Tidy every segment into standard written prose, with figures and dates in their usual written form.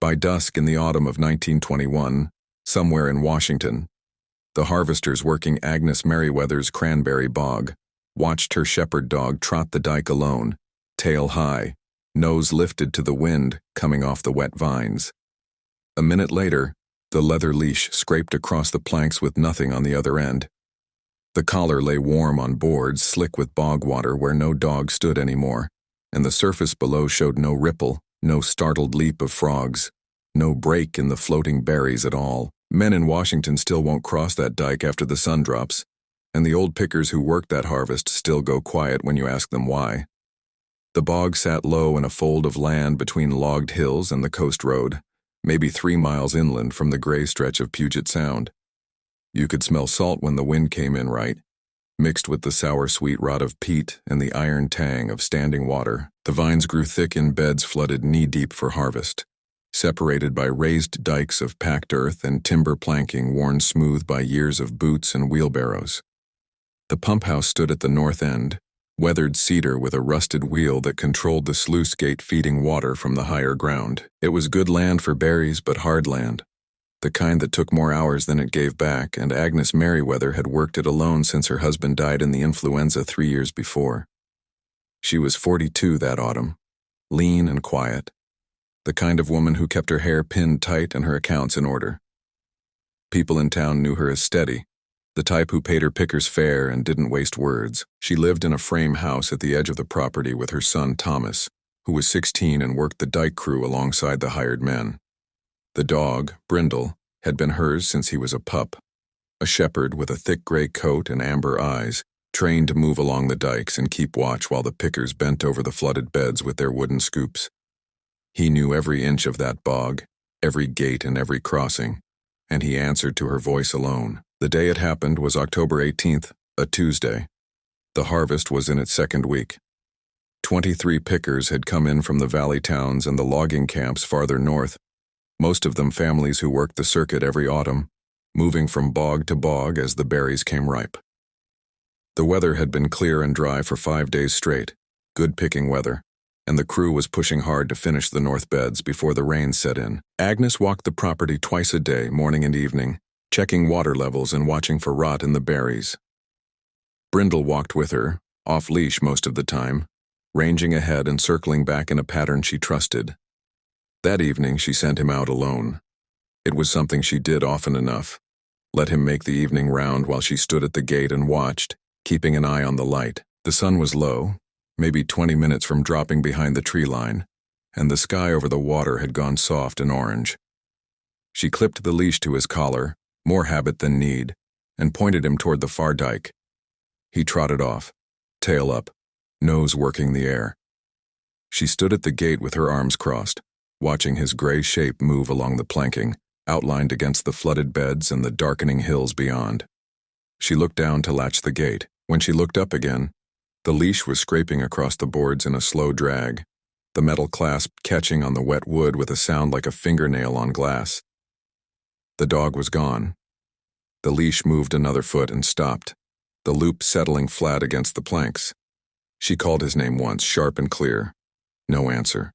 By dusk in the autumn of 1921, somewhere in Washington, the harvesters working Agnes Merriweather's cranberry bog watched her shepherd dog trot the dike alone, tail high, nose lifted to the wind coming off the wet vines. A minute later, the leather leash scraped across the planks with nothing on the other end. The collar lay warm on boards slick with bog water where no dog stood anymore, and the surface below showed no ripple, no startled leap of frogs, no break in the floating berries at all. Men in Washington still won't cross that dike after the sun drops, and the old pickers who worked that harvest still go quiet when you ask them why. The bog sat low in a fold of land between logged hills and the coast road, maybe 3 miles inland from the gray stretch of Puget Sound. You could smell salt when the wind came in right, mixed with the sour-sweet rot of peat and the iron tang of standing water. The vines grew thick in beds flooded knee-deep for harvest, separated by raised dikes of packed earth and timber planking worn smooth by years of boots and wheelbarrows. The pump house stood at the north end, weathered cedar with a rusted wheel that controlled the sluice gate feeding water from the higher ground. It was good land for berries, but hard land, the kind that took more hours than it gave back, and Agnes Merriweather had worked it alone since her husband died in the influenza 3 years before. She was 42 that autumn, lean and quiet, the kind of woman who kept her hair pinned tight and her accounts in order. People in town knew her as steady, the type who paid her pickers fair and didn't waste words. She lived in a frame house at the edge of the property with her son Thomas, who was 16 and worked the dike crew alongside the hired men. The dog, Brindle, had been hers since he was a pup, a shepherd with a thick gray coat and amber eyes, trained to move along the dikes and keep watch while the pickers bent over the flooded beds with their wooden scoops. He knew every inch of that bog, every gate and every crossing, and he answered to her voice alone. The day it happened was October 18th, a Tuesday. The harvest was in its second week. 23 pickers had come in from the valley towns and the logging camps farther north, most of them families who worked the circuit every autumn, moving from bog to bog as the berries came ripe. The weather had been clear and dry for 5 days straight, good picking weather, and the crew was pushing hard to finish the north beds before the rain set in. Agnes walked the property twice a day, morning and evening, checking water levels and watching for rot in the berries. Brindle walked with her, off-leash most of the time, ranging ahead and circling back in a pattern she trusted. That evening she sent him out alone. It was something she did often enough. Let him make the evening round while she stood at the gate and watched, keeping an eye on the light. The sun was low, maybe 20 minutes from dropping behind the tree line, and the sky over the water had gone soft and orange. She clipped the leash to his collar, more habit than need, and pointed him toward the far dike. He trotted off, tail up, nose working the air. She stood at the gate with her arms crossed, watching his gray shape move along the planking, outlined against the flooded beds and the darkening hills beyond. She looked down to latch the gate. When she looked up again, the leash was scraping across the boards in a slow drag, the metal clasp catching on the wet wood with a sound like a fingernail on glass. The dog was gone. The leash moved another foot and stopped, the loop settling flat against the planks. She called his name once, sharp and clear. No answer.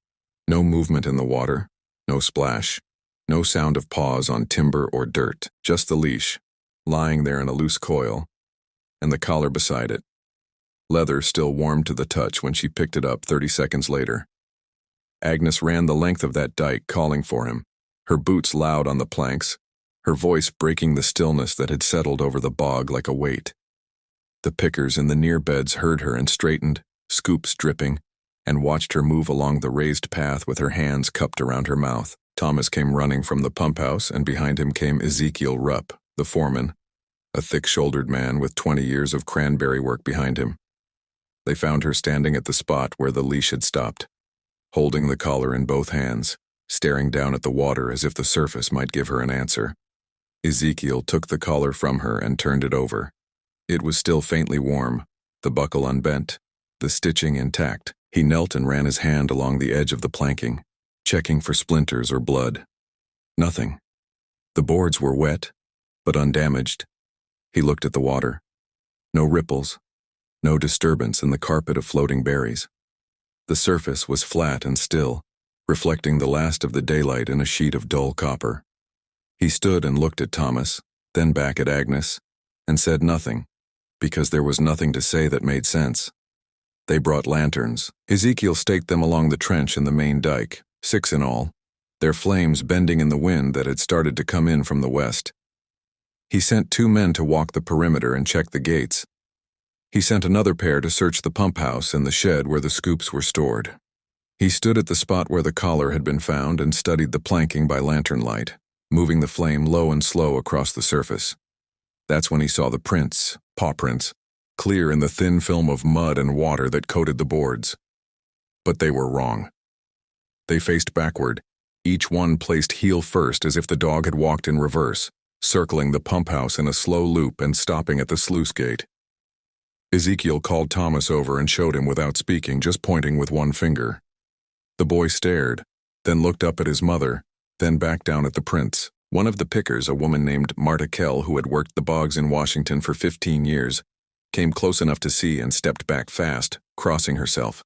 No movement in the water, no splash, no sound of paws on timber or dirt, just the leash, lying there in a loose coil, and the collar beside it, leather still warm to the touch when she picked it up 30 seconds later. Agnes ran the length of that dike calling for him, her boots loud on the planks, her voice breaking the stillness that had settled over the bog like a weight. The pickers in the near beds heard her and straightened, scoops dripping, and watched her move along the raised path with her hands cupped around her mouth. Thomas came running from the pump house, and behind him came Ezekiel Rupp, the foreman, a thick-shouldered man with 20 years of cranberry work behind him. They found her standing at the spot where the leash had stopped, holding the collar in both hands, staring down at the water as if the surface might give her an answer. Ezekiel took the collar from her and turned it over. It was still faintly warm, the buckle unbent, the stitching intact. He knelt and ran his hand along the edge of the planking, checking for splinters or blood. Nothing. The boards were wet, but undamaged. He looked at the water. No ripples, no disturbance in the carpet of floating berries. The surface was flat and still, reflecting the last of the daylight in a sheet of dull copper. He stood and looked at Thomas, then back at Agnes, and said nothing, because there was nothing to say that made sense. They brought lanterns. Ezekiel staked them along the trench in the main dike, 6 in all, their flames bending in the wind that had started to come in from the west. He sent 2 men to walk the perimeter and check the gates. He sent another pair to search the pump house and the shed where the scoops were stored. He stood at the spot where the collar had been found and studied the planking by lantern light, moving the flame low and slow across the surface. That's when he saw the prints, paw prints, clear in the thin film of mud and water that coated the boards. But they were wrong. They faced backward, each one placed heel first as if the dog had walked in reverse, circling the pump house in a slow loop and stopping at the sluice gate. Ezekiel called Thomas over and showed him without speaking, just pointing with one finger. The boy stared, then looked up at his mother, then back down at the prints. One of the pickers, a woman named Marta Kell who had worked the bogs in Washington for 15 years, came close enough to see and stepped back fast, crossing herself.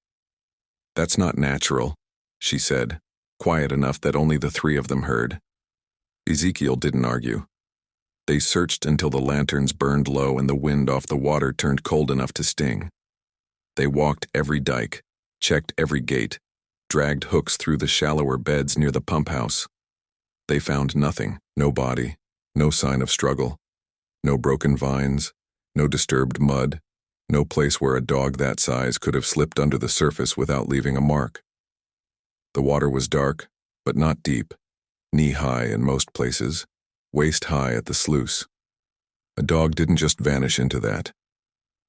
"That's not natural," she said, quiet enough that only the 3 of them heard. Ezekiel didn't argue. They searched until the lanterns burned low and the wind off the water turned cold enough to sting. They walked every dike, checked every gate, dragged hooks through the shallower beds near the pump house. They found nothing, no body, no sign of struggle, no broken vines, no disturbed mud, no place where a dog that size could have slipped under the surface without leaving a mark. The water was dark, but not deep, knee-high in most places, waist-high at the sluice. A dog didn't just vanish into that.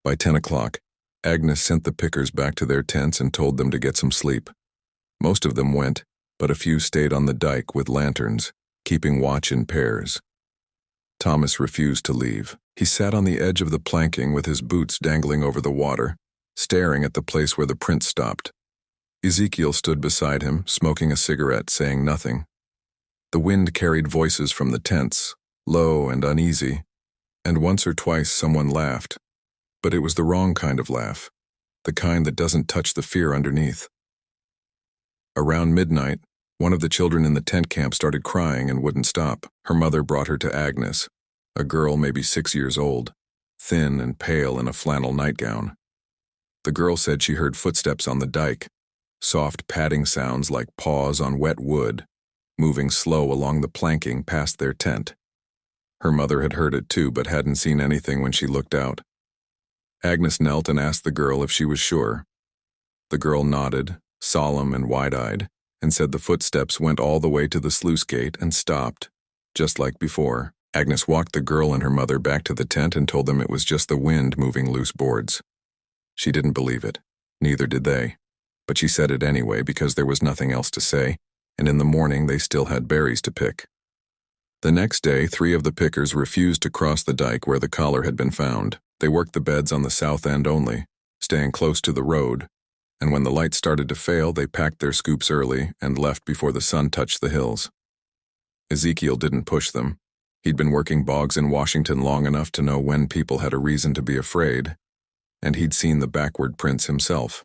By 10 o'clock, Agnes sent the pickers back to their tents and told them to get some sleep. Most of them went, but a few stayed on the dike with lanterns, keeping watch in pairs. Thomas refused to leave. He sat on the edge of the planking with his boots dangling over the water, staring at the place where the prints stopped. Ezekiel stood beside him, smoking a cigarette, saying nothing. The wind carried voices from the tents, low and uneasy, and once or twice someone laughed, but it was the wrong kind of laugh, the kind that doesn't touch the fear underneath. Around midnight, one of the children in the tent camp started crying and wouldn't stop. Her mother brought her to Agnes, a girl maybe 6 years old, thin and pale in a flannel nightgown. The girl said she heard footsteps on the dike, soft padding sounds like paws on wet wood, moving slow along the planking past their tent. Her mother had heard it too, but hadn't seen anything when she looked out. Agnes knelt and asked the girl if she was sure. The girl nodded, solemn and wide-eyed, and said the footsteps went all the way to the sluice gate and stopped, just like before. Agnes walked the girl and her mother back to the tent and told them it was just the wind moving loose boards. She didn't believe it. Neither did they. But she said it anyway because there was nothing else to say, and in the morning they still had berries to pick. The next day, 3 of the pickers refused to cross the dike where the collar had been found. They worked the beds on the south end only, staying close to the road, and when the light started to fail, they packed their scoops early and left before the sun touched the hills. Ezekiel didn't push them. He'd been working bogs in Washington long enough to know when people had a reason to be afraid, and he'd seen the backward prints himself.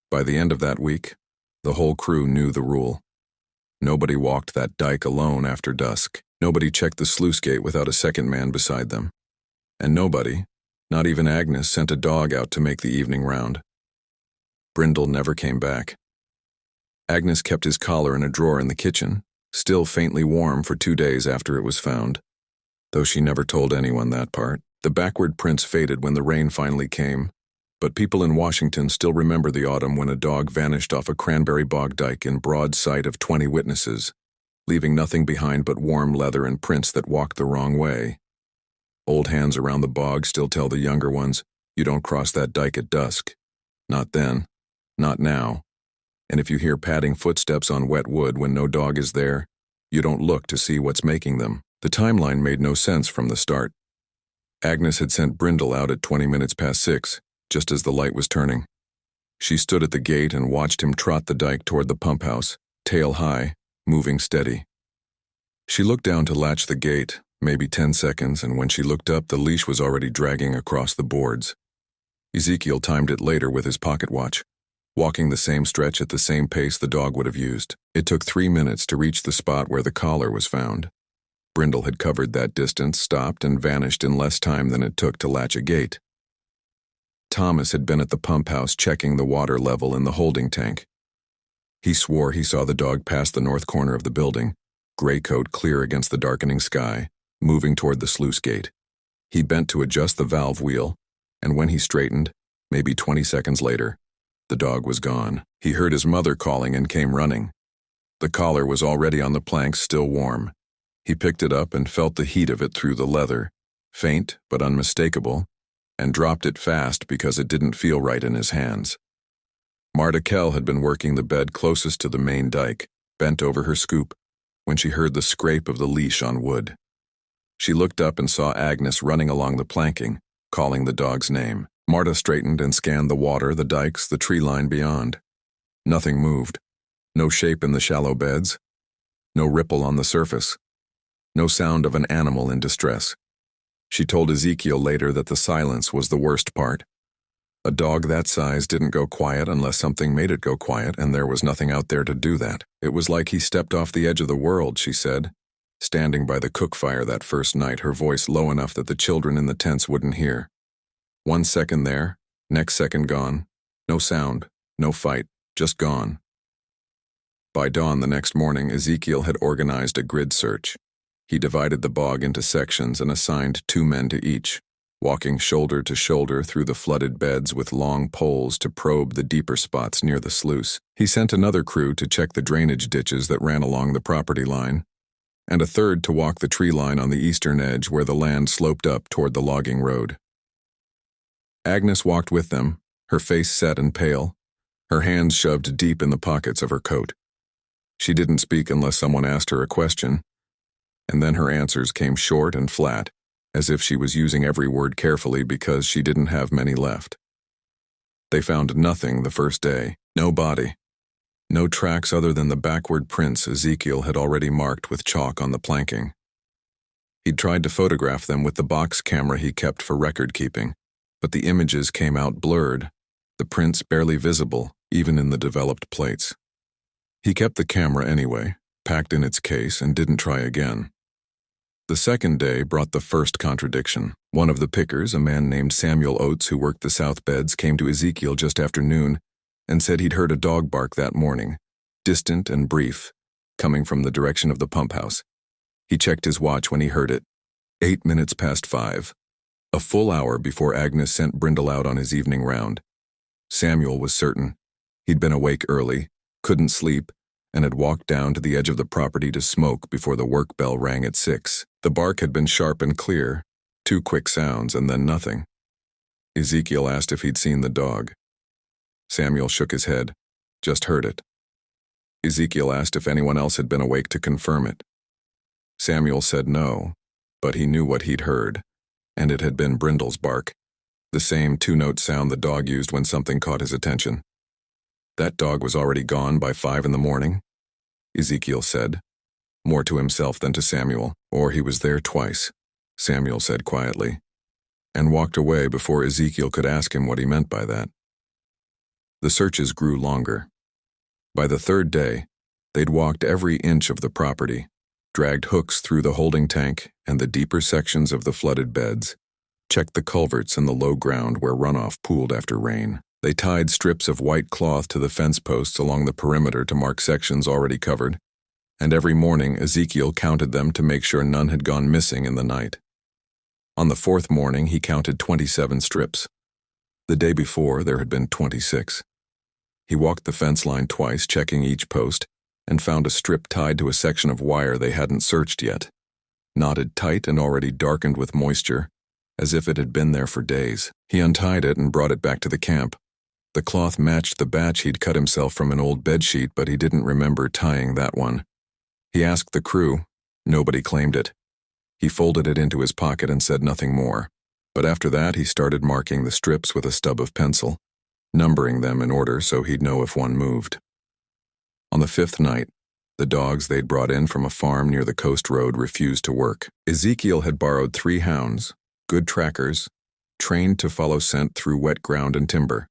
By the end of that week, the whole crew knew the rule. Nobody walked that dike alone after dusk. Nobody checked the sluice gate without a second man beside them. And nobody, not even Agnes, sent a dog out to make the evening round. Brindle never came back. Agnes kept his collar in a drawer in the kitchen, still faintly warm for 2 days after it was found, though she never told anyone that part. The backward prints faded when the rain finally came, but people in Washington still remember the autumn when a dog vanished off a cranberry bog dike in broad sight of 20 witnesses, leaving nothing behind but warm leather and prints that walked the wrong way. Old hands around the bog still tell the younger ones, "You don't cross that dike at dusk." Not then. Not now. And if you hear padding footsteps on wet wood when no dog is there, you don't look to see what's making them. The timeline made no sense from the start. Agnes had sent Brindle out at 20 minutes past 6, just as the light was turning. She stood at the gate and watched him trot the dike toward the pump house, tail high, moving steady. She looked down to latch the gate, maybe 10 seconds, and when she looked up, the leash was already dragging across the boards. Ezekiel timed it later with his pocket watch. walking the same stretch at the same pace the dog would have used. It took 3 minutes to reach the spot where the collar was found. Brindle had covered that distance, stopped, and vanished in less time than it took to latch a gate. Thomas had been at the pump house checking the water level in the holding tank. He swore he saw the dog pass the north corner of the building, gray coat clear against the darkening sky, moving toward the sluice gate. He bent to adjust the valve wheel, and when he straightened, maybe 20 seconds later, the dog was gone. He heard his mother calling and came running. The collar was already on the planks, still warm. He picked it up and felt the heat of it through the leather, faint but unmistakable, and dropped it fast because it didn't feel right in his hands. Marta Kell had been working the bed closest to the main dike, bent over her scoop, when she heard the scrape of the leash on wood. She looked up and saw Agnes running along the planking, calling the dog's name. Marta straightened and scanned the water, the dikes, the tree line beyond. Nothing moved. No shape in the shallow beds. No ripple on the surface. No sound of an animal in distress. She told Ezekiel later that the silence was the worst part. A dog that size didn't go quiet unless something made it go quiet, and there was nothing out there to do that. It was like he stepped off the edge of the world, she said, standing by the cook fire that first night, her voice low enough that the children in the tents wouldn't hear. 1 second there, next second gone. No sound, no fight, just gone. By dawn the next morning, Ezekiel had organized a grid search. He divided the bog into sections and assigned 2 men to each, walking shoulder to shoulder through the flooded beds with long poles to probe the deeper spots near the sluice. He sent another crew to check the drainage ditches that ran along the property line, and a third to walk the tree line on the eastern edge where the land sloped up toward the logging road. Agnes walked with them, her face set and pale, her hands shoved deep in the pockets of her coat. She didn't speak unless someone asked her a question, and then her answers came short and flat, as if she was using every word carefully because she didn't have many left. They found nothing the first day. No body. No tracks other than the backward prints Ezekiel had already marked with chalk on the planking. He'd tried to photograph them with the box camera he kept for record keeping, but the images came out blurred, the prints barely visible, even in the developed plates. He kept the camera anyway, packed in its case, and didn't try again. The second day brought the first contradiction. One of the pickers, a man named Samuel Oates who worked the south beds, came to Ezekiel just after noon and said he'd heard a dog bark that morning, distant and brief, coming from the direction of the pump house. He checked his watch when he heard it. 8 minutes past 5. A full hour before Agnes sent Brindle out on his evening round. Samuel was certain. He'd been awake early, couldn't sleep, and had walked down to the edge of the property to smoke before the work bell rang at 6. The bark had been sharp and clear, 2 quick sounds and then nothing. Ezekiel asked if he'd seen the dog. Samuel shook his head, just heard it. Ezekiel asked if anyone else had been awake to confirm it. Samuel said no, but he knew what he'd heard, and it had been Brindle's bark, the same 2-note sound the dog used when something caught his attention. That dog was already gone by 5 in the morning, Ezekiel said, more to himself than to Samuel. Or he was there twice, Samuel said quietly, and walked away before Ezekiel could ask him what he meant by that. The searches grew longer. By the third day, they'd walked every inch of the property, dragged hooks through the holding tank and the deeper sections of the flooded beds, checked the culverts and the low ground where runoff pooled after rain. They tied strips of white cloth to the fence posts along the perimeter to mark sections already covered, and every morning Ezekiel counted them to make sure none had gone missing in the night. On the 4th morning, he counted 27 strips. The day before, there had been 26. He walked the fence line twice, checking each post, and found a strip tied to a section of wire they hadn't searched yet, knotted tight and already darkened with moisture, as if it had been there for days. He untied it and brought it back to the camp. The cloth matched the batch he'd cut himself from an old bedsheet, but he didn't remember tying that one. He asked the crew. Nobody claimed it. He folded it into his pocket and said nothing more. But after that, he started marking the strips with a stub of pencil, numbering them in order so he'd know if one moved. On the 5th night, the dogs they'd brought in from a farm near the coast road refused to work. Ezekiel had borrowed 3 hounds, good trackers, trained to follow scent through wet ground and timber.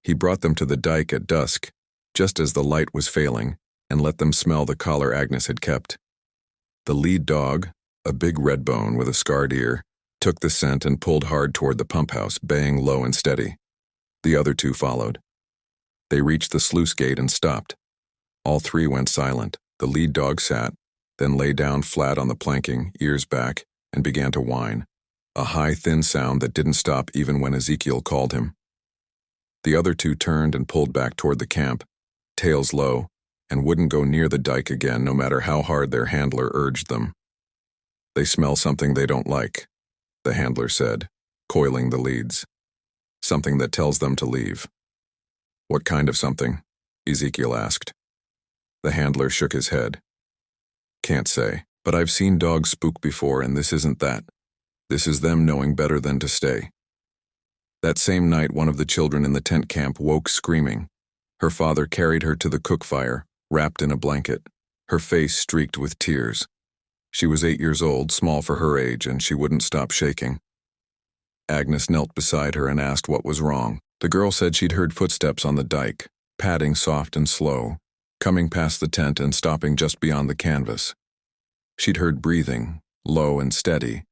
He brought them to the dike at dusk, just as the light was failing, and let them smell the collar Agnes had kept. The lead dog, a big red bone with a scarred ear, took the scent and pulled hard toward the pump house, baying low and steady. The other two followed. They reached the sluice gate and stopped. All three went silent. The lead dog sat, then lay down flat on the planking, ears back, and began to whine, a high, thin sound that didn't stop even when Ezekiel called him. The other two turned and pulled back toward the camp, tails low, and wouldn't go near the dike again no matter how hard their handler urged them. "They smell something they don't like," the handler said, coiling the leads. "Something that tells them to leave." "What kind of something?" Ezekiel asked. The handler shook his head. "Can't say, but I've seen dogs spook before, and this isn't that. This is them knowing better than to stay." That same night, one of the children in the tent camp woke screaming. Her father carried her to the cook fire, wrapped in a blanket, her face streaked with tears. She was 8 years old, small for her age, and she wouldn't stop shaking. Agnes knelt beside her and asked what was wrong. The girl said she'd heard footsteps on the dike, padding soft and slow, coming past the tent and stopping just beyond the canvas. She'd heard breathing, low and steady,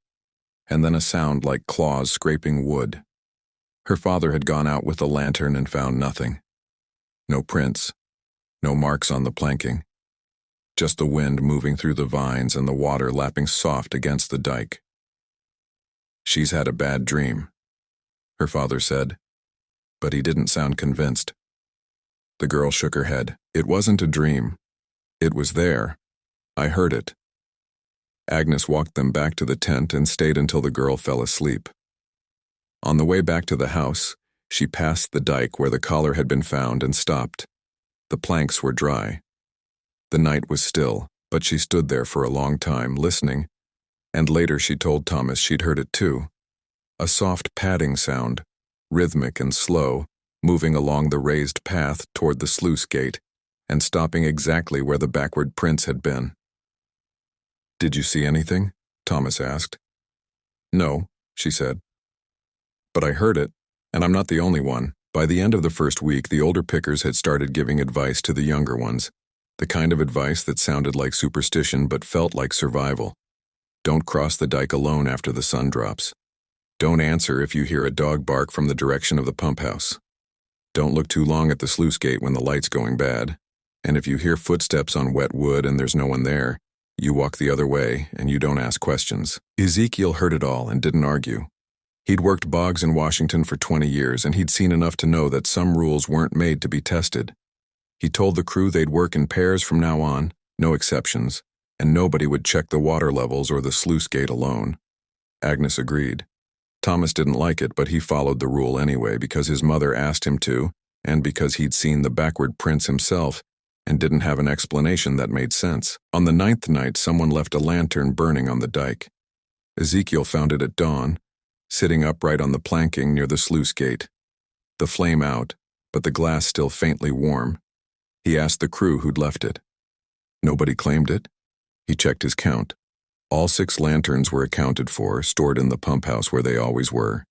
and then a sound like claws scraping wood. Her father had gone out with a lantern and found nothing. No prints, no marks on the planking. Just the wind moving through the vines and the water lapping soft against the dike. "She's had a bad dream," her father said, but he didn't sound convinced. The girl shook her head. "It wasn't a dream. It was there. I heard it." Agnes walked them back to the tent and stayed until the girl fell asleep. On the way back to the house, she passed the dike where the collar had been found and stopped. The planks were dry. The night was still, but she stood there for a long time, listening, and later she told Thomas she'd heard it too. A soft padding sound, rhythmic and slow, moving along the raised path toward the sluice gate and stopping exactly where the backward prints had been. "Did you see anything?" Thomas asked. "No," she said. "But I heard it, and I'm not the only one." By the end of the first week, the older pickers had started giving advice to the younger ones, the kind of advice that sounded like superstition but felt like survival. Don't cross the dike alone after the sun drops. Don't answer if you hear a dog bark from the direction of the pump house. Don't look too long at the sluice gate when the light's going bad. And if you hear footsteps on wet wood and there's no one there, you walk the other way and you don't ask questions. Ezekiel heard it all and didn't argue. He'd worked bogs in Washington for 20 years, and he'd seen enough to know that some rules weren't made to be tested. He told the crew they'd work in pairs from now on, no exceptions, and nobody would check the water levels or the sluice gate alone. Agnes agreed. Thomas didn't like it, but he followed the rule anyway because his mother asked him to, and because he'd seen the backward prints himself and didn't have an explanation that made sense. On the 9th night, someone left a lantern burning on the dike. Ezekiel found it at dawn, sitting upright on the planking near the sluice gate. The flame out, but the glass still faintly warm. He asked the crew who'd left it. Nobody claimed it. He checked his count. All 6 lanterns were accounted for, stored in the pump house where they always were.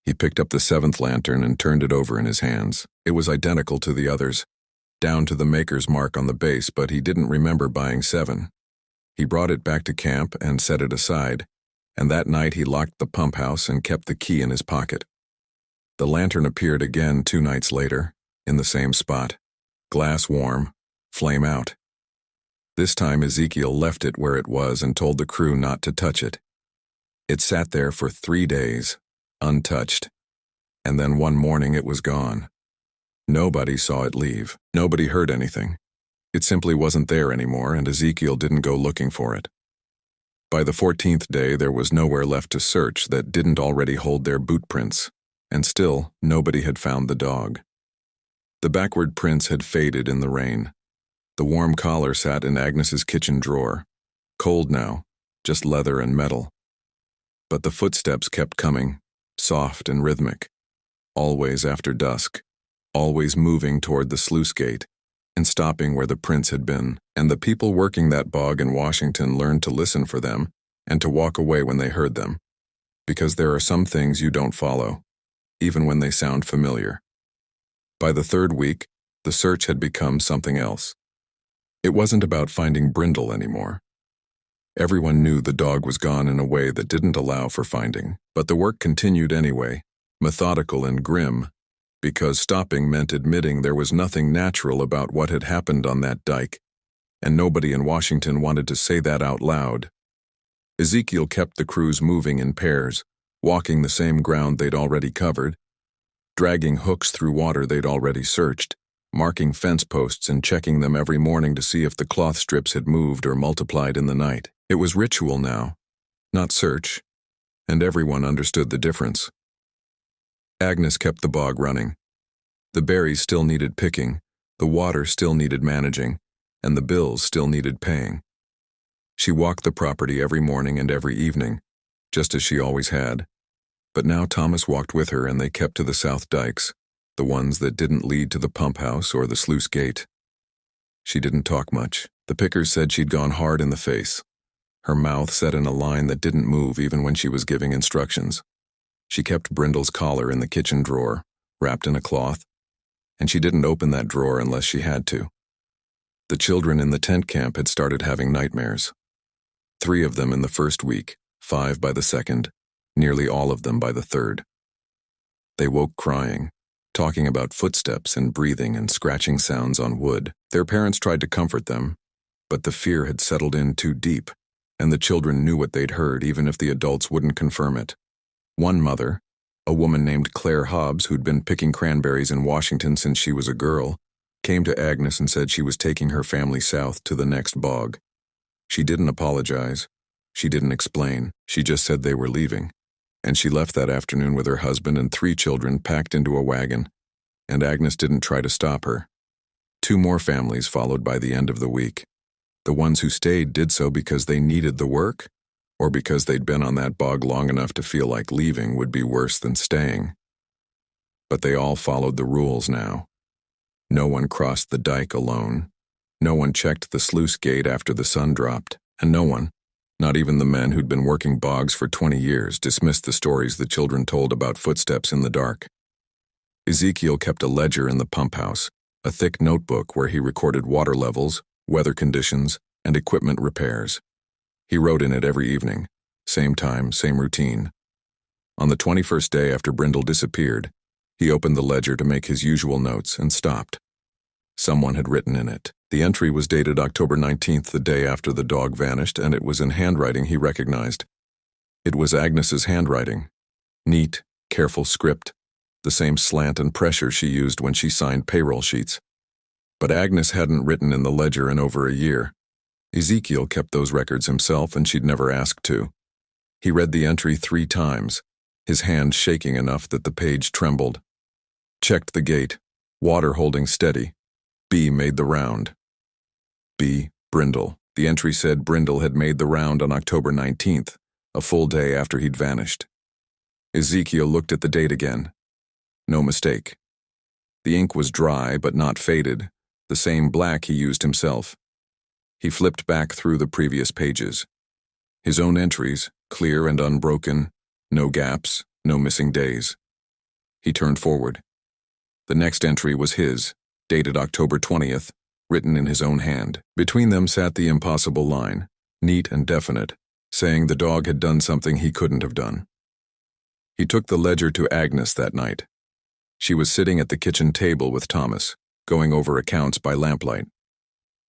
He picked up the 7th lantern and turned it over in his hands. It was identical to the others, down to the maker's mark on the base, but he didn't remember buying 7. He brought it back to camp and set it aside, and that night he locked the pump house and kept the key in his pocket. The lantern appeared again 2 nights later, in the same spot. Glass warm, flame out. This time Ezekiel left it where it was and told the crew not to touch it. It sat there for 3 days, untouched, and then one morning it was gone. Nobody saw it leave. Nobody heard anything. It simply wasn't there anymore, and Ezekiel didn't go looking for it. By the 14th day, there was nowhere left to search that didn't already hold their boot prints, and still nobody had found the dog. The backward prints had faded in the rain. The warm collar sat in Agnes's kitchen drawer, cold now, just leather and metal. But the footsteps kept coming, soft and rhythmic, always after dusk, always moving toward the sluice gate and stopping where the prints had been. And the people working that bog in Washington learned to listen for them and to walk away when they heard them, because there are some things you don't follow, even when they sound familiar. By the third week, the search had become something else. It wasn't about finding Brindle anymore. Everyone knew the dog was gone in a way that didn't allow for finding, but the work continued anyway, methodical and grim, because stopping meant admitting there was nothing natural about what had happened on that dike, and nobody in Washington wanted to say that out loud. Ezekiel kept the crews moving in pairs, walking the same ground they'd already covered, dragging hooks through water they'd already searched, marking fence posts and checking them every morning to see if the cloth strips had moved or multiplied in the night. It was ritual now, not search, and everyone understood the difference. Agnes kept the bog running. The berries still needed picking, the water still needed managing, and the bills still needed paying. She walked the property every morning and every evening, just as she always had. But now Thomas walked with her and they kept to the south dikes, the ones that didn't lead to the pump house or the sluice gate. She didn't talk much. The pickers said she'd gone hard in the face. Her mouth set in a line that didn't move even when she was giving instructions. She kept Brindle's collar in the kitchen drawer, wrapped in a cloth, and she didn't open that drawer unless she had to. The children in the tent camp had started having nightmares. 3 of them in the first week, 5 by the second, nearly all of them by the third. They woke crying, talking about footsteps and breathing and scratching sounds on wood. Their parents tried to comfort them, but the fear had settled in too deep, and the children knew what they'd heard even if the adults wouldn't confirm it. One mother, a woman named Claire Hobbs who'd been picking cranberries in Washington since she was a girl, came to Agnes and said she was taking her family south to the next bog. She didn't apologize. She didn't explain. She just said they were leaving. And she left that afternoon with her husband and 3 children packed into a wagon, and Agnes didn't try to stop her. 2 more families followed by the end of the week. The ones who stayed did so because they needed the work, or because they'd been on that bog long enough to feel like leaving would be worse than staying. But they all followed the rules now. No one crossed the dike alone. No one checked the sluice gate after the sun dropped, and no one, not even the men who'd been working bogs for 20 years, dismissed the stories the children told about footsteps in the dark. Ezekiel kept a ledger in the pump house, a thick notebook where he recorded water levels, weather conditions, and equipment repairs. He wrote in it every evening, same time, same routine. On the 21st day after Brindle disappeared, he opened the ledger to make his usual notes and stopped. Someone had written in it. The entry was dated October 19th, the day after the dog vanished, and it was in handwriting he recognized. It was Agnes's handwriting. Neat, careful script, the same slant and pressure she used when she signed payroll sheets. But Agnes hadn't written in the ledger in over a year. Ezekiel kept those records himself, and she'd never asked to. He read the entry 3 times, his hand shaking enough that the page trembled. Checked the gate, water holding steady. B made the round. B, Brindle. The entry said Brindle had made the round on October 19th, a full day after he'd vanished. Ezekiel looked at the date again. No mistake. The ink was dry but not faded, the same black he used himself. He flipped back through the previous pages. His own entries, clear and unbroken, no gaps, no missing days. He turned forward. The next entry was his, dated October 20th, written in his own hand. Between them sat the impossible line, neat and definite, saying the dog had done something he couldn't have done. He took the ledger to Agnes that night. She was sitting at the kitchen table with Thomas, going over accounts by lamplight.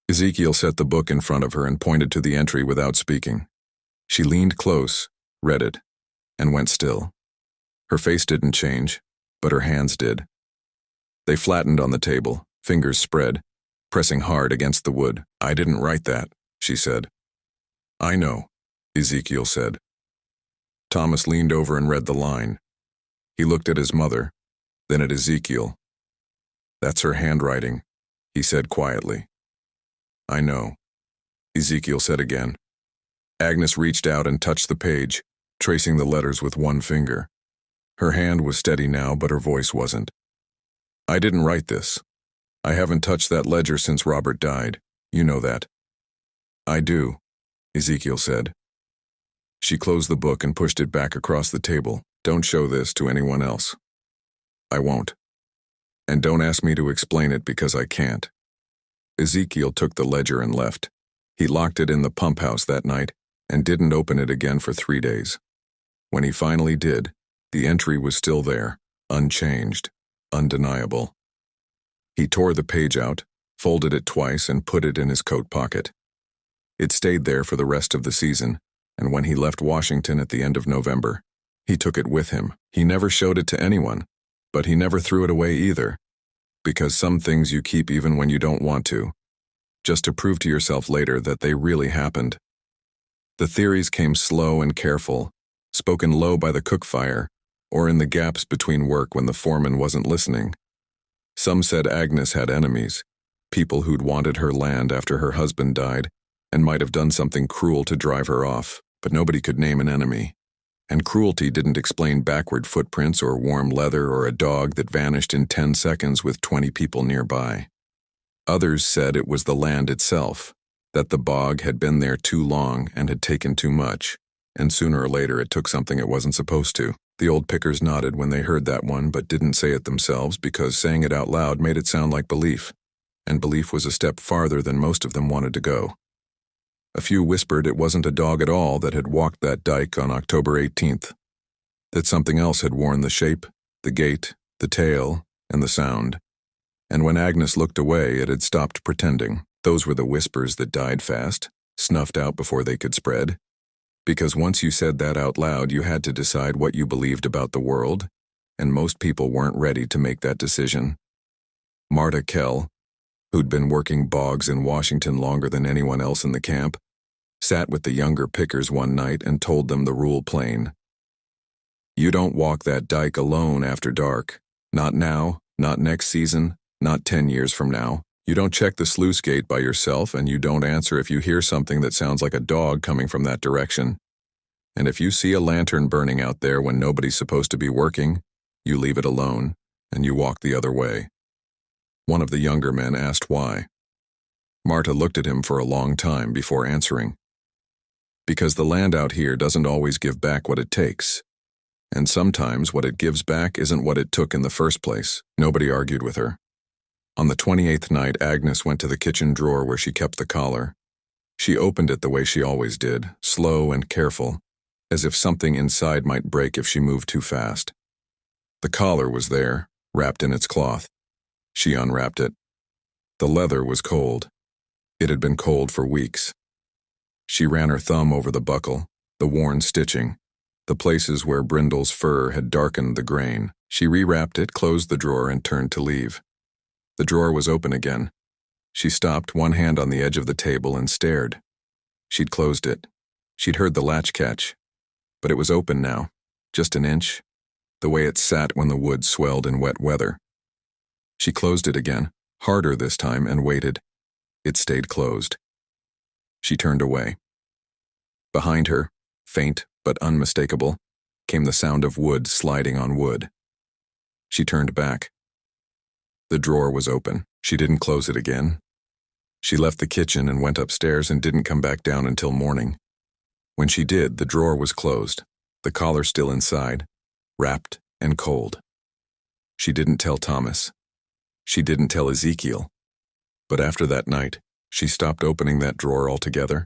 Ezekiel set the book in front of her and pointed to the entry without speaking. She leaned close, read it, and went still. Her face didn't change, but her hands did. They flattened on the table, fingers spread, pressing hard against the wood. "I didn't write that," she said. "I know," Ezekiel said. Thomas leaned over and read the line. He looked at his mother, then at Ezekiel. "That's her handwriting," he said quietly. "I know," Ezekiel said again. Agnes reached out and touched the page, tracing the letters with one finger. Her hand was steady now, but her voice wasn't. "I didn't write this. I haven't touched that ledger since Robert died. You know that." "I do," Ezekiel said. She closed the book and pushed it back across the table. "Don't show this to anyone else." "I won't." And don't ask me to explain it because I can't. Ezekiel took the ledger and left. He locked it in the pump house that night and didn't open it again for 3 days. When he finally did, the entry was still there, unchanged, undeniable. He tore the page out, folded it twice, and put it in his coat pocket. It stayed there for the rest of the season, and when he left Washington at the end of November, he took it with him. He never showed it to anyone, but he never threw it away either, because some things you keep even when you don't want to, just to prove to yourself later that they really happened. The theories came slow and careful, spoken low by the cook fire, or in the gaps between work when the foreman wasn't listening. Some said Agnes had enemies, people who'd wanted her land after her husband died, and might have done something cruel to drive her off, but nobody could name an enemy. And cruelty didn't explain backward footprints or warm leather or a dog that vanished in 10 seconds with 20 people nearby. Others said it was the land itself, that the bog had been there too long and had taken too much, and sooner or later it took something it wasn't supposed to. The old pickers nodded when they heard that one but didn't say it themselves because saying it out loud made it sound like belief, and belief was a step farther than most of them wanted to go. A few whispered it wasn't a dog at all that had walked that dike on October 18th, that something else had worn the shape, the gait, the tail, and the sound. And when Agnes looked away, it had stopped pretending. Those were the whispers that died fast, snuffed out before they could spread. Because once you said that out loud, you had to decide what you believed about the world, and most people weren't ready to make that decision. Marta Kell, who'd been working bogs in Washington longer than anyone else in the camp, sat with the younger pickers one night and told them the rule plain. You don't walk that dike alone after dark. Not now, not next season, not 10 years from now. You don't check the sluice gate by yourself, and you don't answer if you hear something that sounds like a dog coming from that direction. And if you see a lantern burning out there when nobody's supposed to be working, you leave it alone, and you walk the other way. One of the younger men asked why. Marta looked at him for a long time before answering. Because the land out here doesn't always give back what it takes. And sometimes what it gives back isn't what it took in the first place. Nobody argued with her. On the 28th night, Agnes went to the kitchen drawer where she kept the collar. She opened it the way she always did, slow and careful, as if something inside might break if she moved too fast. The collar was there, wrapped in its cloth. She unwrapped it. The leather was cold. It had been cold for weeks. She ran her thumb over the buckle, the worn stitching, the places where Brindle's fur had darkened the grain. She rewrapped it, closed the drawer, and turned to leave. The drawer was open again. She stopped, one hand on the edge of the table, and stared. She'd closed it. She'd heard the latch catch. But it was open now, just an inch, the way it sat when the wood swelled in wet weather. She closed it again, harder this time, and waited. It stayed closed. She turned away. Behind her, faint but unmistakable, came the sound of wood sliding on wood. She turned back. The drawer was open. She didn't close it again. She left the kitchen and went upstairs and didn't come back down until morning. When she did, the drawer was closed, the collar still inside, wrapped and cold. She didn't tell Thomas. She didn't tell Ezekiel. But after that night, she stopped opening that drawer altogether,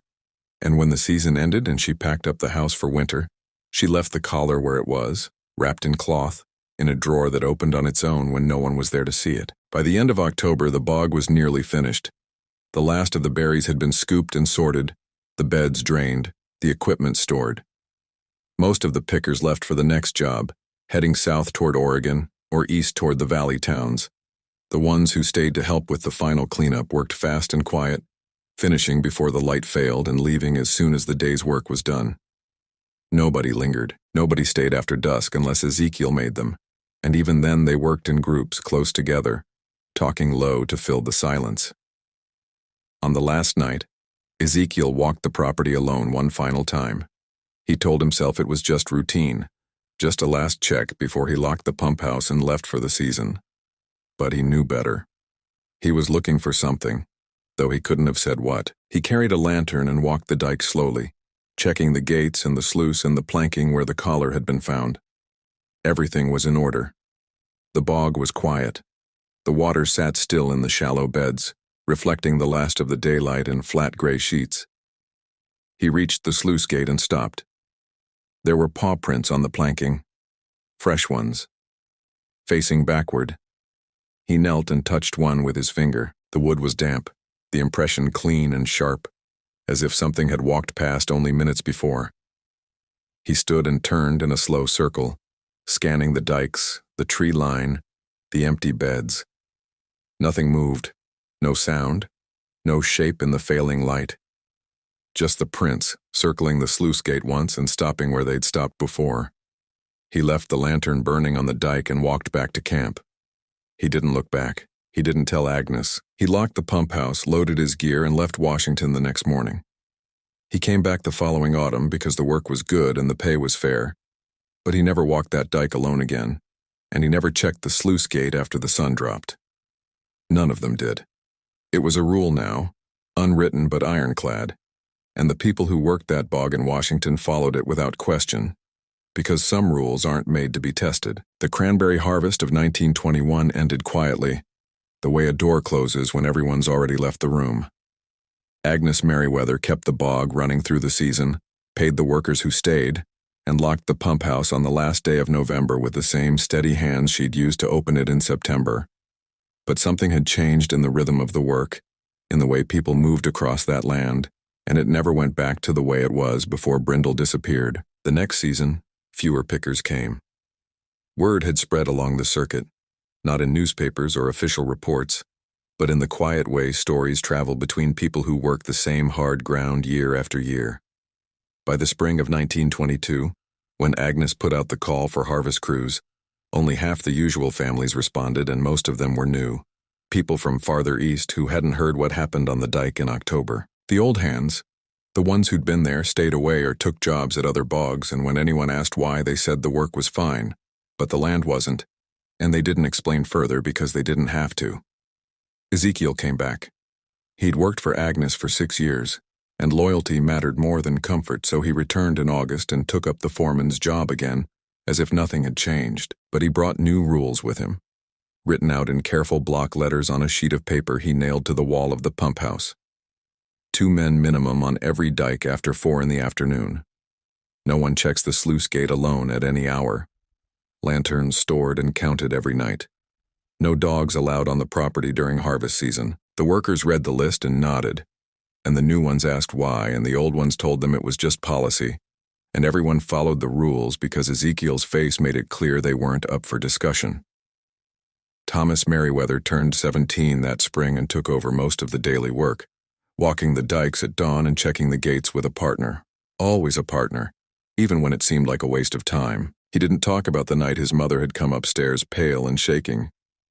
and when the season ended and she packed up the house for winter, she left the collar where it was, wrapped in cloth, in a drawer that opened on its own when no one was there to see it. By the end of October, the bog was nearly finished. The last of the berries had been scooped and sorted, the beds drained, the equipment stored. Most of the pickers left for the next job, heading south toward Oregon or east toward the valley towns. The ones who stayed to help with the final cleanup worked fast and quiet, finishing before the light failed and leaving as soon as the day's work was done. Nobody lingered. Nobody stayed after dusk unless Ezekiel made them, and even then they worked in groups close together, talking low to fill the silence. On the last night, Ezekiel walked the property alone one final time. He told himself it was just routine, just a last check before he locked the pump house and left for the season. But he knew better. He was looking for something, though he couldn't have said what. He carried a lantern and walked the dike slowly, checking the gates and the sluice and the planking where the collar had been found. Everything was in order. The bog was quiet. The water sat still in the shallow beds, reflecting the last of the daylight in flat gray sheets. He reached the sluice gate and stopped. There were paw prints on the planking, fresh ones. Facing backward, he knelt and touched one with his finger. The wood was damp, the impression clean and sharp, as if something had walked past only minutes before. He stood and turned in a slow circle, scanning the dikes, the tree line, the empty beds. Nothing moved, no sound, no shape in the failing light. Just the prints, circling the sluice gate once and stopping where they'd stopped before. He left the lantern burning on the dike and walked back to camp. He didn't look back. He didn't tell Agnes. He locked the pump house, loaded his gear, and left Washington the next morning. He came back the following autumn because the work was good and the pay was fair. But he never walked that dike alone again, and he never checked the sluice gate after the sun dropped. None of them did. It was a rule now, unwritten but ironclad, and the people who worked that bog in Washington followed it without question, because some rules aren't made to be tested. The cranberry harvest of 1921 ended quietly, the way a door closes when everyone's already left the room. Agnes Merriweather kept the bog running through the season, paid the workers who stayed, and locked the pump house on the last day of November with the same steady hands she'd used to open it in September. But something had changed in the rhythm of the work, in the way people moved across that land, and it never went back to the way it was before Brindle disappeared. The next season, fewer pickers came. Word had spread along the circuit, not in newspapers or official reports, but in the quiet way stories travel between people who work the same hard ground year after year. By the spring of 1922, when Agnes put out the call for harvest crews, only half the usual families responded, and most of them were new, people from farther east who hadn't heard what happened on the dike in October. The old hands, the ones who'd been there, stayed away or took jobs at other bogs, and when anyone asked why, they said the work was fine, but the land wasn't, and they didn't explain further because they didn't have to. Ezekiel came back. He'd worked for Agnes for 6 years, and loyalty mattered more than comfort, so he returned in August and took up the foreman's job again, as if nothing had changed. But he brought new rules with him, written out in careful block letters on a sheet of paper he nailed to the wall of the pump house. 2 men minimum on every dike after 4 in the afternoon. No one checks the sluice gate alone at any hour. Lanterns stored and counted every night. No dogs allowed on the property during harvest season. The workers read the list and nodded, and the new ones asked why, and the old ones told them it was just policy, and everyone followed the rules because Ezekiel's face made it clear they weren't up for discussion. Thomas Merriweather turned 17 that spring and took over most of the daily work, walking the dikes at dawn and checking the gates with a partner. Always a partner, even when it seemed like a waste of time. He didn't talk about the night his mother had come upstairs pale and shaking,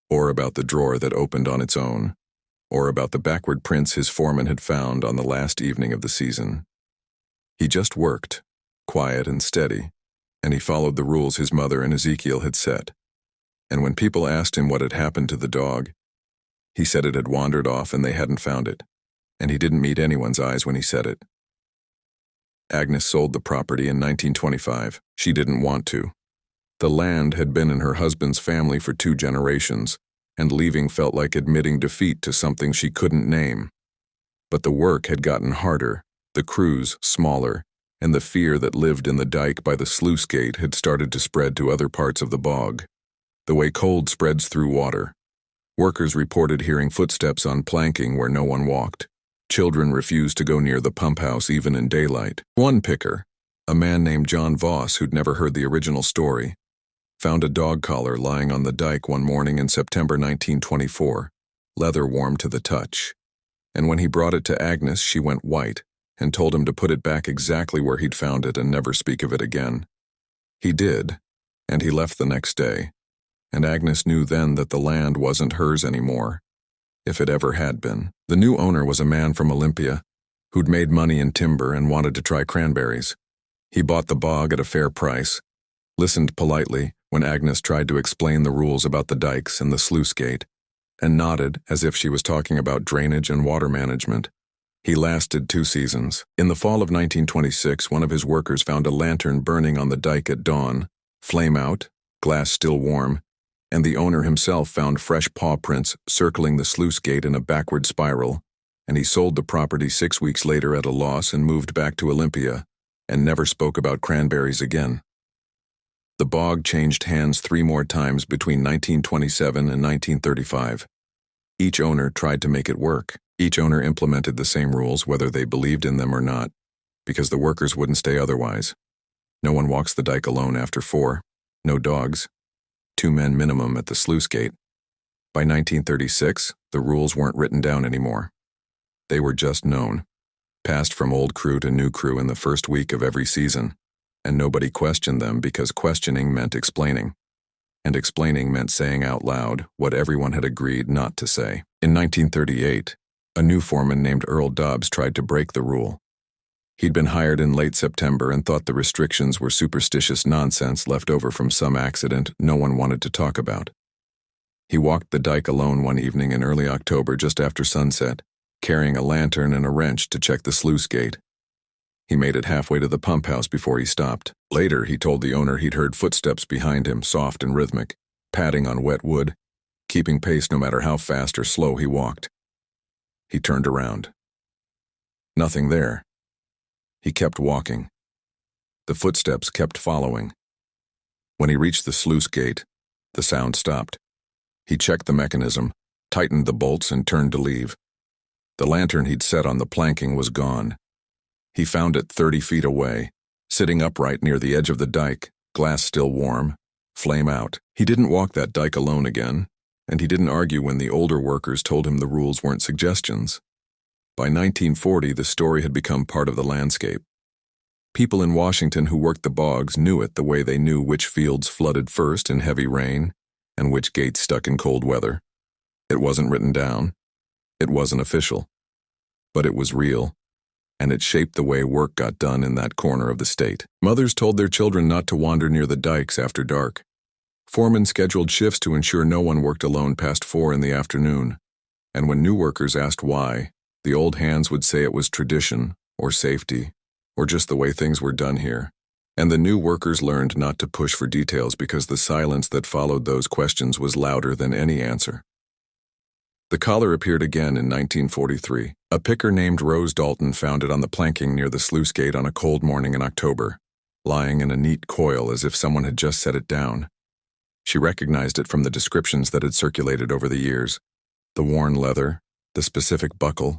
or about the drawer that opened on its own, or about the backward prints his foreman had found on the last evening of the season. He just worked, quiet and steady, and he followed the rules his mother and Ezekiel had set. And when people asked him what had happened to the dog, he said it had wandered off and they hadn't found it, and he didn't meet anyone's eyes when he said it. Agnes sold the property in 1925. She didn't want to. The land had been in her husband's family for 2 generations, and leaving felt like admitting defeat to something she couldn't name. But the work had gotten harder, the crews smaller, and the fear that lived in the dike by the sluice gate had started to spread to other parts of the bog, the way cold spreads through water. Workers reported hearing footsteps on planking where no one walked. Children refused to go near the pump house even in daylight. One picker, a man named John Voss who'd never heard the original story, found a dog collar lying on the dike one morning in September 1924, leather warm to the touch. And when he brought it to Agnes, she went white and told him to put it back exactly where he'd found it and never speak of it again. He did, and he left the next day, and Agnes knew then that the land wasn't hers anymore, if it ever had been. The new owner was a man from Olympia who'd made money in timber and wanted to try cranberries. He bought the bog at a fair price, listened politely when Agnes tried to explain the rules about the dikes and the sluice gate, and nodded as if she was talking about drainage and water management. He lasted 2 seasons. In the fall of 1926, one of his workers found a lantern burning on the dike at dawn, flame out, glass still warm, and the owner himself found fresh paw prints circling the sluice gate in a backward spiral, and he sold the property 6 weeks later at a loss and moved back to Olympia, and never spoke about cranberries again. The bog changed hands 3 more times between 1927 and 1935. Each owner tried to make it work. Each owner implemented the same rules whether they believed in them or not, because the workers wouldn't stay otherwise. No one walks the dike alone after 4. No dogs. 2 men minimum at the sluice gate. By 1936, the rules weren't written down anymore. They were just known, passed from old crew to new crew in the first week of every season, and nobody questioned them because questioning meant explaining. And explaining meant saying out loud what everyone had agreed not to say. In 1938, a new foreman named Earl Dobbs tried to break the rule. He'd been hired in late September and thought the restrictions were superstitious nonsense left over from some accident no one wanted to talk about. He walked the dike alone one evening in early October just after sunset, carrying a lantern and a wrench to check the sluice gate. He made it halfway to the pump house before he stopped. Later, he told the owner he'd heard footsteps behind him, soft and rhythmic, padding on wet wood, keeping pace no matter how fast or slow he walked. He turned around. Nothing there. He kept walking. The footsteps kept following. When he reached the sluice gate, the sound stopped. He checked the mechanism, tightened the bolts, and turned to leave. The lantern he'd set on the planking was gone. He found it 30 feet away, sitting upright near the edge of the dike, glass still warm, flame out. He didn't walk that dike alone again, and he didn't argue when the older workers told him the rules weren't suggestions. By 1940, the story had become part of the landscape. People in Washington who worked the bogs knew it the way they knew which fields flooded first in heavy rain and which gates stuck in cold weather. It wasn't written down. It wasn't official. But it was real, and it shaped the way work got done in that corner of the state. Mothers told their children not to wander near the dikes after dark. Foremen scheduled shifts to ensure no one worked alone past 4 in the afternoon, and when new workers asked why, the old hands would say it was tradition, or safety, or just the way things were done here. And the new workers learned not to push for details because the silence that followed those questions was louder than any answer. The collar appeared again in 1943. A picker named Rose Dalton found it on the planking near the sluice gate on a cold morning in October, lying in a neat coil as if someone had just set it down. She recognized it from the descriptions that had circulated over the years: the worn leather, the specific buckle,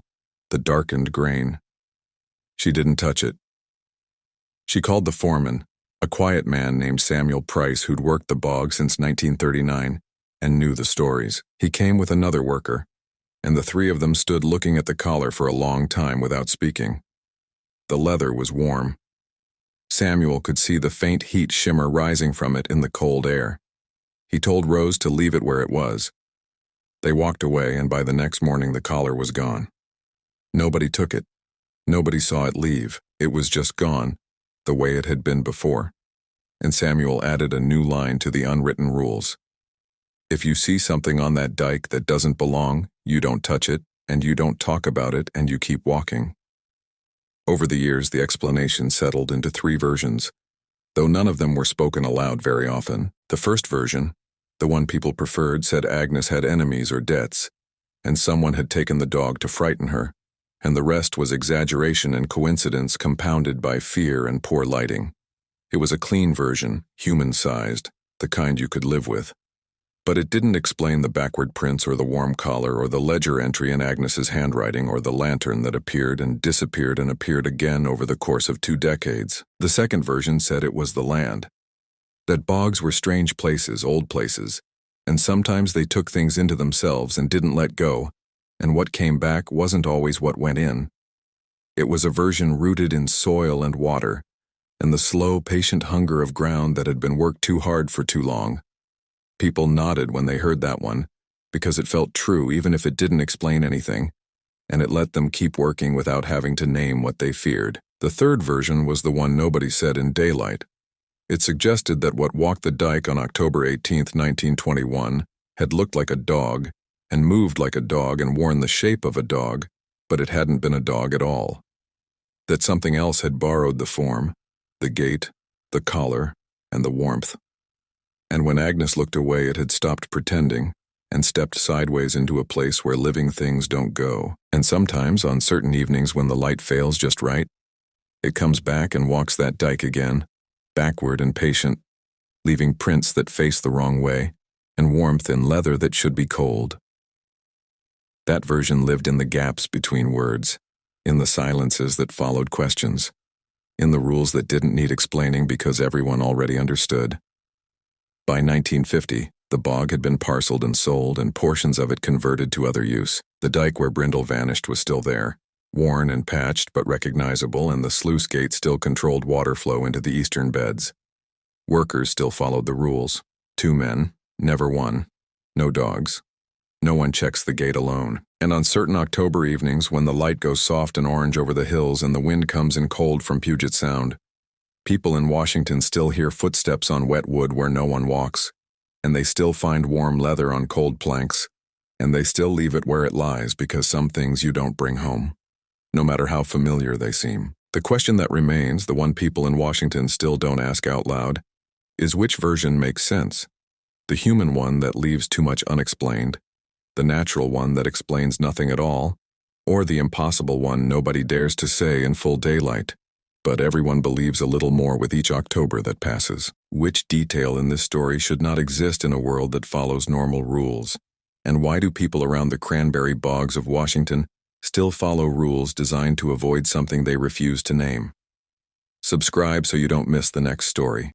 the darkened grain. She didn't touch it. She called the foreman, a quiet man named Samuel Price who'd worked the bog since 1939 and knew the stories. He came with another worker, and the 3 of them stood looking at the collar for a long time without speaking. The leather was warm. Samuel could see the faint heat shimmer rising from it in the cold air. He told Rose to leave it where it was. They walked away, and by the next morning the collar was gone. Nobody took it. Nobody saw it leave. It was just gone, the way it had been before. And Samuel added a new line to the unwritten rules. If you see something on that dike that doesn't belong, you don't touch it, and you don't talk about it, and you keep walking. Over the years, the explanation settled into 3 versions, though none of them were spoken aloud very often. The first version, the one people preferred, said Agnes had enemies or debts, and someone had taken the dog to frighten her, and the rest was exaggeration and coincidence compounded by fear and poor lighting. It was a clean version, human-sized, the kind you could live with. But it didn't explain the backward prints or the warm collar or the ledger entry in Agnes's handwriting or the lantern that appeared and disappeared and appeared again over the course of 2 decades. The second version said it was the land. That bogs were strange places, old places, and sometimes they took things into themselves and didn't let go, and what came back wasn't always what went in. It was a version rooted in soil and water, and the slow, patient hunger of ground that had been worked too hard for too long. People nodded when they heard that one, because it felt true even if it didn't explain anything, and it let them keep working without having to name what they feared. The third version was the one nobody said in daylight. It suggested that what walked the dike on October 18, 1921, had looked like a dog, and moved like a dog and worn the shape of a dog, but it hadn't been a dog at all. That something else had borrowed the form, the gait, the collar, and the warmth. And when Agnes looked away, it had stopped pretending and stepped sideways into a place where living things don't go. And sometimes, on certain evenings when the light fails just right, it comes back and walks that dike again, backward and patient, leaving prints that face the wrong way and warmth in leather that should be cold. That version lived in the gaps between words, in the silences that followed questions, in the rules that didn't need explaining because everyone already understood. By 1950, the bog had been parceled and sold and portions of it converted to other use. The dike where Brindle vanished was still there, worn and patched but recognizable, and the sluice gate still controlled water flow into the eastern beds. Workers still followed the rules. 2 men, never one. No dogs. No one checks the gate alone. And on certain October evenings when the light goes soft and orange over the hills and the wind comes in cold from Puget Sound, people in Washington still hear footsteps on wet wood where no one walks, and they still find warm leather on cold planks, and they still leave it where it lies because some things you don't bring home, no matter how familiar they seem. The question that remains, the one people in Washington still don't ask out loud, is which version makes sense? The human one that leaves too much unexplained, the natural one that explains nothing at all, or the impossible one nobody dares to say in full daylight, but everyone believes a little more with each October that passes. Which detail in this story should not exist in a world that follows normal rules? And why do people around the cranberry bogs of Washington still follow rules designed to avoid something they refuse to name? Subscribe so you don't miss the next story.